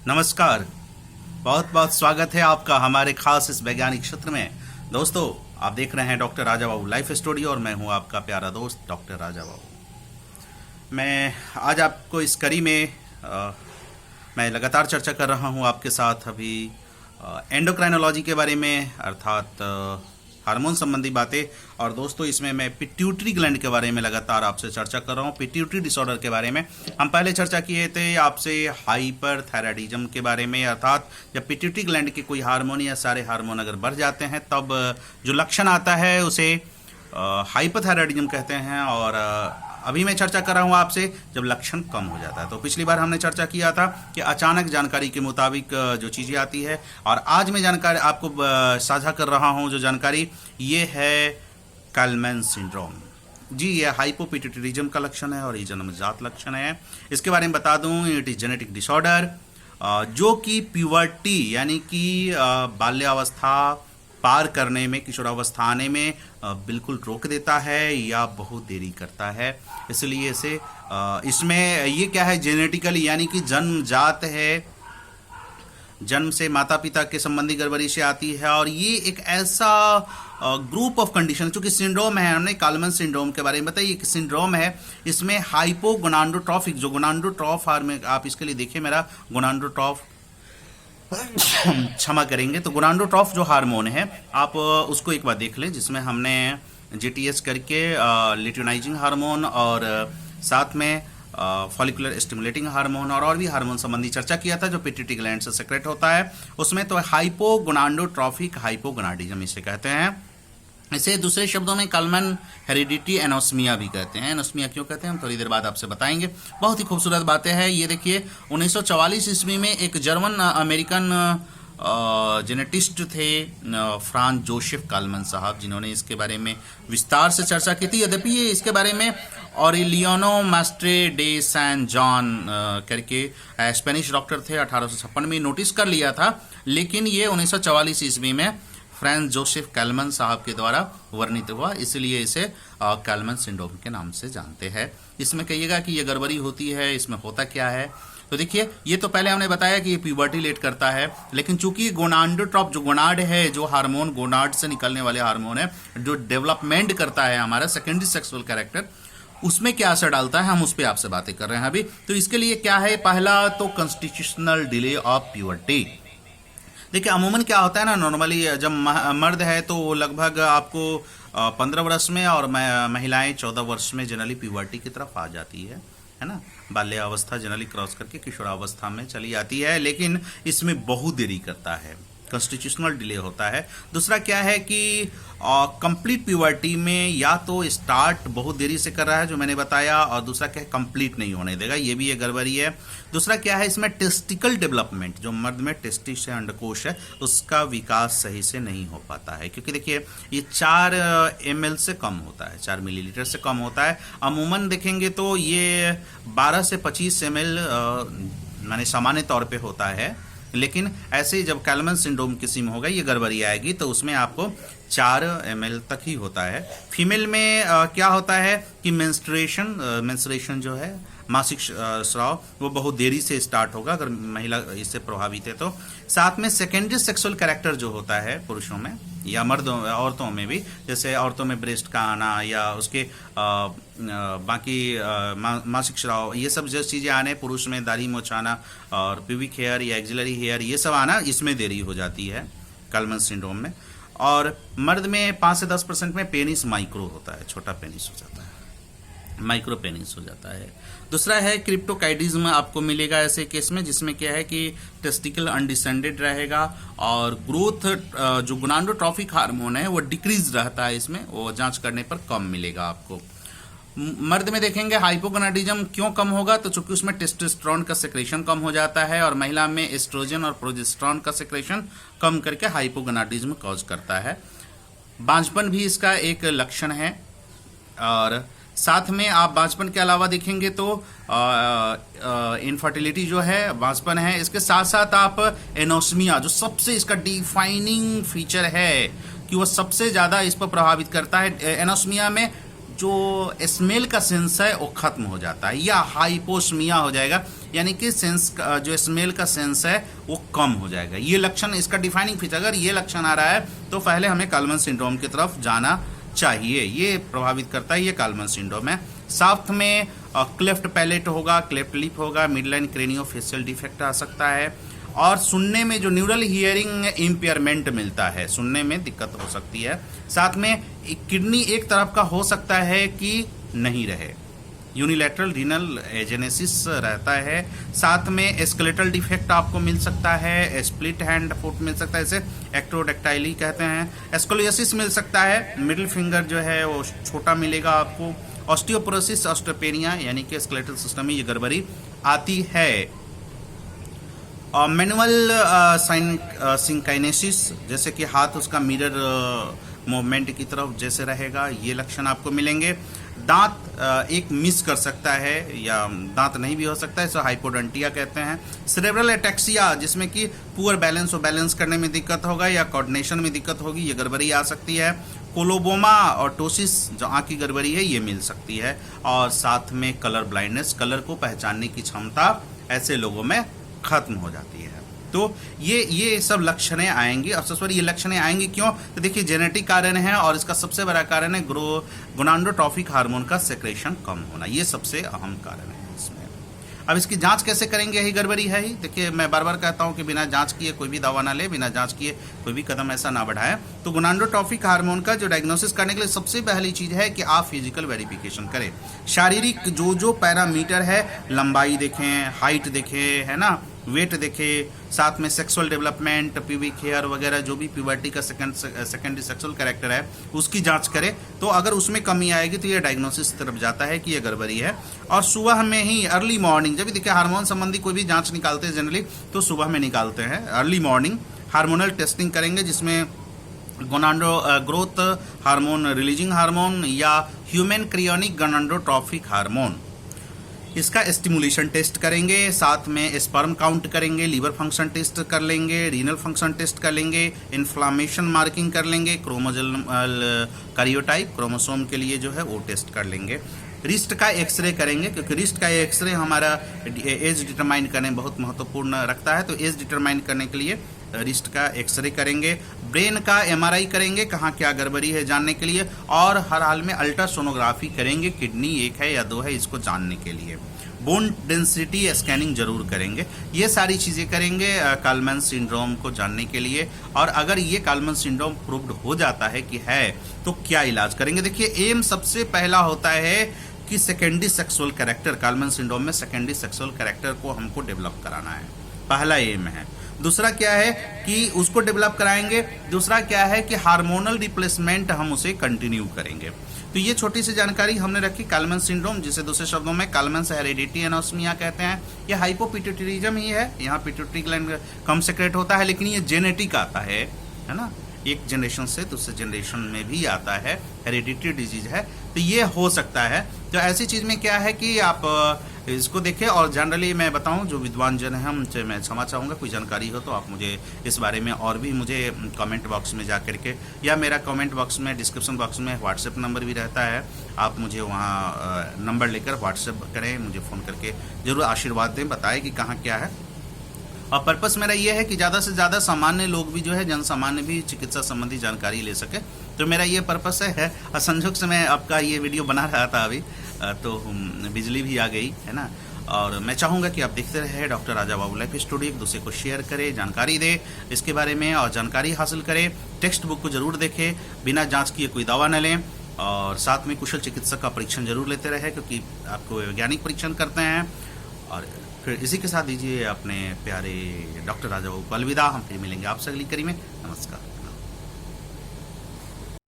नमस्कार। बहुत बहुत स्वागत है आपका हमारे खास इस वैज्ञानिक क्षेत्र में। दोस्तों, आप देख रहे हैं doctor Raja Babu life story और मैं हूं आपका प्यारा दोस्त डॉक्टर राजा बाबू। मैं आज आपको इस कड़ी में मैं लगातार चर्चा कर रहा हूं आपके साथ अभी एंडोक्राइनोलॉजी के बारे में, अर्थात हार्मोन संबंधी बातें। और दोस्तों, इसमें मैं पिट्यूटरी ग्लैंड के बारे में लगातार आपसे चर्चा कर रहा हूँ, पिट्यूटरी डिसऑर्डर के बारे में। हम पहले चर्चा किए थे आपसे हाइपरथायराइडिज्म के बारे में, अर्थात जब पिट्यूटरी ग्लैंड के कोई हार्मोन या सारे हार्मोन अगर बढ़ जाते हैं तब जो लक्षण आता है उसे हाइपरथायराइडिज्म कहते हैं। और अभी मैं चर्चा कर रहा हूँ आपसे जब लक्षण कम हो जाता है। तो पिछली बार हमने चर्चा किया था कि अचानक जानकारी के मुताबिक जो चीज़ें आती है, और आज मैं जानकारी आपको साझा कर रहा हूँ। जो जानकारी ये है कॉलमैन सिंड्रोम। जी, ये हाइपोपिट्यूटरिज्म का लक्षण है और ये जन्मजात लक्षण है। इसके बारे में बता दूँ, इट इज़ जेनेटिक डिसऑर्डर जो कि प्यूबर्टी यानी कि बाल्यावस्था पार करने में, किशोरावस्था आने में बिल्कुल रोक देता है या बहुत देरी करता है। इसलिए इसे इसमें ये क्या है, जेनेटिकली यानी कि जन्मजात है, जन्म से माता पिता के संबंधी गड़बड़ी से आती है। और ये एक ऐसा ग्रुप ऑफ कंडीशन, चूंकि सिंड्रोम है, हमने कॉलमैन सिंड्रोम के बारे में बताइए कि सिंड्रोम है, इसमें हाइपोगोनाडोट्रोफिक जो गोनाडोट्रॉफ हार्मोन, आप इसके लिए देखिए मेरा गोनाडोट्रॉफ क्षमा करेंगे, तो गोनाडोट्रॉफ जो हार्मोन है आप उसको एक बार देख लें, जिसमें हमने जीटीएस करके ल्यूटिनाइजिंग हार्मोन और साथ में फॉलिकुलर स्टिमुलेटिंग हार्मोन और भी हार्मोन संबंधी चर्चा किया था जो पिट्यूटरी ग्लैंड से सेक्रेट होता है। उसमें तो हाइपोगोनाडोट्रॉफिक हाइपोगोनाडिज्म इसे कहते हैं। इसे दूसरे शब्दों में कॉलमैन हेरिडिटी एनोस्मिया भी कहते हैं। एनोस्मिया क्यों कहते हैं हम थोड़ी देर बाद आपसे बताएंगे। बहुत ही खूबसूरत बातें हैं। ये देखिए, 1944 ईस्वी में एक जर्मन अमेरिकन जेनेटिस्ट थे फ्रांज जोसेफ कॉलमैन साहब, जिन्होंने इसके बारे में विस्तार से चर्चा की थी। यद्यपि ये इसके बारे में ऑरिलियानो मास्ट्रे डे सैन जॉन करके स्पेनिश डॉक्टर थे, 1856 में नोटिस कर लिया था, लेकिन ये 1944 ईस्वी में फ्रांज जोसेफ कॉलमैन साहब के द्वारा वर्णित हुआ, इसलिए इसे कॉलमैन सिंड्रोम के नाम से जानते हैं। इसमें कहिएगा कि ये गड़बड़ी होती है, इसमें होता क्या है। तो देखिए, ये तो पहले हमने बताया कि ये प्यूबर्टी लेट करता है, लेकिन चूंकि गोनाडोट्रॉफ जो गोनाड है, जो हार्मोन गोनाड से निकलने वाले हार्मोन है, जो डेवलपमेंट करता है हमारा सेकेंडरी सेक्सुअल कैरेक्टर, उसमें क्या असर डालता है, हम उस पर आपसे बातें कर रहे हैं अभी। तो इसके लिए क्या है, पहला तो कॉन्स्टिट्यूशनल डिले ऑफ प्यूबर्टी। देखिए, अमूमन क्या होता है ना, नॉर्मली जब मर्द है तो लगभग आपको 15 वर्ष में, और महिलाएं 14 वर्ष में जनरली प्यूबर्टी की तरफ आ जाती है ना। बाल्यावस्था जनरली क्रॉस करके किशोरावस्था में चली जाती है, लेकिन इसमें बहुत देरी करता है, कॉन्स्टिट्यूशनल डिले होता है। दूसरा क्या है कि कंप्लीट प्यूबर्टी में या तो स्टार्ट बहुत देरी से कर रहा है, जो मैंने बताया, और दूसरा क्या है, कंप्लीट नहीं होने देगा, ये भी एक गड़बड़ी है। दूसरा क्या है, इसमें टेस्टिकल डेवलपमेंट, जो मर्द में टेस्टिस है, अंडकोश है, उसका विकास सही से नहीं हो पाता है, क्योंकि देखिए ये 4 ml से कम होता है, 4 मिलीलीटर से कम होता है। अमूमन देखेंगे तो ये 12 से 25 ml माने सामान्य तौर पे होता है, लेकिन ऐसे जब कॉलमैन सिंड्रोम किसी में होगा, ये गड़बड़ी आएगी, तो उसमें आपको 4 ml तक ही होता है। फीमेल में क्या होता है कि मेंस्ट्रुएशन जो है, मासिक स्राव, वो बहुत देरी से स्टार्ट होगा अगर महिला इससे प्रभावित है तो। साथ में सेकेंडरी सेक्सुअल कैरेक्टर जो होता है पुरुषों में या मर्दों औरतों में भी, जैसे औरतों में ब्रेस्ट का आना या उसके बाकी मासिक स्राव, ये सब जो चीज़ें आने, पुरुष में दाढ़ी मोछ आना और प्यूबिक हेयर या एक्सिलरी हेयर, ये सब आना, इसमें देरी हो जाती है कॉलमैन सिंड्रोम में। और मर्द में 5 से 10% में पेनिस माइक्रो होता है, छोटा पेनिस हो जाता है, माइक्रो पेनिस हो जाता है। दूसरा है क्रिप्टोकाइडिज्म, आपको मिलेगा ऐसे केस में जिसमें क्या है कि टेस्टिकल अनडिसेंडेड रहेगा और ग्रोथ जो गोनाडोट्रॉफिक हार्मोन है वो डिक्रीज रहता है, इसमें वो जांच करने पर कम मिलेगा आपको। मर्द में देखेंगे हाइपोगोनाडिज्म क्यों कम होगा, तो चूंकि उसमें टेस्टोस्टेरोन का सेक्रेशन कम हो जाता है, और महिला में एस्ट्रोजन और प्रोजेस्टेरोन का सेक्रेशन कम करके हाइपोगोनाडिज्म कॉज करता है। बांझपन भी इसका एक लक्षण है, और साथ में आप बांझपन के अलावा देखेंगे तो इनफर्टिलिटी जो है, बांझपन है, इसके साथ साथ आप एनोस्मिया, जो सबसे इसका डिफाइनिंग फीचर है कि वो सबसे ज़्यादा इस पर प्रभावित करता है। एनोस्मिया में जो स्मेल का सेंस है वो खत्म हो जाता है या हाइपोस्मिया हो जाएगा, यानी कि सेंस जो स्मेल का सेंस है वो कम हो जाएगा। ये लक्षण इसका डिफाइनिंग फीचर, अगर ये लक्षण आ रहा है तो पहले हमें कॉलमन सिंड्रोम की तरफ जाना चाहिए। ये प्रभावित करता है, ये कॉलमन सिंड्रोम है। साथ में क्लेफ्ट पैलेट होगा, क्लेफ्ट लिप होगा, मिडलाइन क्रेनियोफेशियल डिफेक्ट आ सकता है, और सुनने में जो न्यूरल हियरिंग इम्पेयरमेंट मिलता है, सुनने में दिक्कत हो सकती है। साथ में किडनी एक तरफ का हो सकता है कि नहीं रहे, यूनिलैटरल रीनल एजेनेसिस रहता है। साथ में स्केलेटल डिफेक्ट आपको मिल सकता है, स्प्लिट हैंड फुट मिल सकता है, इसे एक्टोडेक्टाइली कहते हैं। स्कोलियोसिस मिल सकता है, मिडिल फिंगर जो है वो छोटा मिलेगा आपको। ऑस्टियोपोरोसिस, ऑस्टियोपेनिया यानी कि स्केलेटल सिस्टम में ये गड़बड़ी आती है। मैनुअल सिंकाइनेसिस, जैसे कि हाथ उसका मिरर मूवमेंट की तरफ जैसे रहेगा, ये लक्षण आपको मिलेंगे। दांत एक मिस कर सकता है या दांत नहीं भी हो सकता है, इसे हाइपोडेंटिया कहते हैं। सेरेब्रल एटेक्सिया, जिसमें कि पुअर बैलेंस और बैलेंस करने में दिक्कत होगा या कोऑर्डिनेशन में दिक्कत होगी, ये गड़बड़ी आ सकती है। कोलोबोमा और टोसिस, जो आँख की गड़बड़ी है, ये मिल सकती है। और साथ में कलर ब्लाइंडनेस, कलर को पहचानने की क्षमता ऐसे लोगों में खत्म हो जाती है। तो ये सब लक्षणें आएंगी। और सबसे बड़ी ये लक्षणें आएंगी क्यों, तो देखिए जेनेटिक कारण है, और इसका सबसे बड़ा कारण है गोनाडोट्रोपिक हार्मोन का सेक्रेशन कम होना, ये सबसे अहम कारण है इसमें। अब इसकी जांच कैसे करेंगे, यही गड़बड़ी है ही। देखिए मैं बार बार कहता हूं कि बिना जांच किए कोई भी दवा ना ले, बिना जांच किए कोई भी कदम ऐसा ना बढ़ाएं। तो गोनाडोट्रोपिक हार्मोन का जो डायग्नोसिस करने के लिए सबसे पहली चीज़ है कि आप फिजिकल वेरिफिकेशन करें। शारीरिक जो पैरामीटर है, लंबाई देखें, हाइट देखें, है ना, वेट देखे, साथ में सेक्सुअल डेवलपमेंट, प्यूबिक हेयर वगैरह, जो भी प्यूबर्टी का सेकेंडरी सेक्सुअल कैरेक्टर है उसकी जांच करें। तो अगर उसमें कमी आएगी तो ये डायग्नोसिस की तरफ जाता है कि ये गड़बड़ी है। और सुबह में ही अर्ली मॉर्निंग, जब भी देखिए हार्मोन संबंधी कोई भी जांच निकालते हैं जनरली तो सुबह में निकालते हैं, अर्ली मॉर्निंग हार्मोनल टेस्टिंग करेंगे, जिसमें गोनाडो ग्रोथ हार्मोन रिलीजिंग हार्मोन या ह्यूमन क्रियोनिक गोनाडोट्रोपिक हार्मोन, इसका स्टिमुलेशन टेस्ट करेंगे। साथ में स्पर्म काउंट करेंगे, लीवर फंक्शन टेस्ट कर लेंगे, रीनल फंक्शन टेस्ट कर लेंगे, इन्फ्लामेशन मार्किंग कर लेंगे, क्रोमोसोमल कार्योटाइप क्रोमोसोम के लिए जो है वो टेस्ट कर लेंगे। रिस्ट का एक्सरे करेंगे, क्योंकि रिस्ट का एक्सरे हमारा एज डिटरमाइन करने में बहुत महत्वपूर्ण रखता है। तो एज डिटरमाइन करने के लिए रिस्ट का एक्सरे करेंगे। ब्रेन का एमआरआई करेंगे, कहाँ क्या गड़बड़ी है जानने के लिए। और हर हाल में अल्ट्रासोनोग्राफी करेंगे, किडनी एक है या दो है इसको जानने के लिए। बोन डेंसिटी स्कैनिंग जरूर करेंगे। ये सारी चीज़ें करेंगे कॉलमन सिंड्रोम को जानने के लिए। और अगर ये कॉलमन सिंड्रोम प्रूव्ड हो जाता है कि है तो क्या इलाज करेंगे। देखिए एम सबसे पहला होता है कि सेकेंडरी सेक्सुअल कैरेक्टर, कॉलमन सिंड्रोम में सेकेंडरी सेक्सुअल कैरेक्टर को हमको डेवलप कराना है, पहला एम है। दूसरा क्या है कि उसको डेवलप कराएंगे। दूसरा क्या है कि हार्मोनल रिप्लेसमेंट हम उसे कंटिन्यू करेंगे। तो ये छोटी सी जानकारी हमने रखी कॉलमन सिंड्रोम, जिसे दूसरे शब्दों में कॉलमन हेरेडिटी एनोस्मिया कहते हैं। ये हाइपोपिट्यूटरिज्म ही है, यहाँ पिट्यूटरी ग्लैंड कम सेक्रेट होता है, लेकिन ये जेनेटिक आता है ना, एक जनरेशन से दूसरे जनरेशन में भी आता है, हेरिडिटरी डिजीज है, तो ये हो सकता है। तो ऐसी चीज़ में क्या है कि आप इसको देखें। और जनरली मैं बताऊं, जो विद्वान जन हैं उनसे मैं क्षमा चाहूँगा, कोई जानकारी हो तो आप मुझे इस बारे में और भी मुझे कमेंट बॉक्स में जा करके, या मेरा कमेंट बॉक्स में डिस्क्रिप्शन बॉक्स में व्हाट्सएप नंबर भी रहता है, आप मुझे वहाँ नंबर लेकर व्हाट्सएप करें, मुझे फ़ोन करके ज़रूर आशीर्वाद दें, बताएं कि कहाँ क्या है। और पर्पस मेरा ये है कि ज़्यादा से ज़्यादा सामान्य लोग भी जो है, जन सामान्य भी चिकित्सा संबंधी जानकारी ले सके। तो मेरा ये पर्पस है। और संयोग से मैं आपका ये वीडियो बना रहा था अभी, तो बिजली भी आ गई है ना। और मैं चाहूँगा कि आप देखते रहे doctor Raja Babu life studio, एक दूसरे को शेयर करें, जानकारी दें इसके बारे में, और जानकारी हासिल करें। टेक्स्ट बुक को जरूर देखें, बिना जाँच किए कोई दवा न लें, और साथ में कुशल चिकित्सक का परीक्षण जरूर लेते रहे, क्योंकि आपको वैज्ञानिक परीक्षण करते हैं। और फिर इसी के साथ दीजिए अपने प्यारे डॉक्टर राजा बाबू को अलविदा। हम फिर मिलेंगे आपसे अगली कड़ी में। नमस्कार।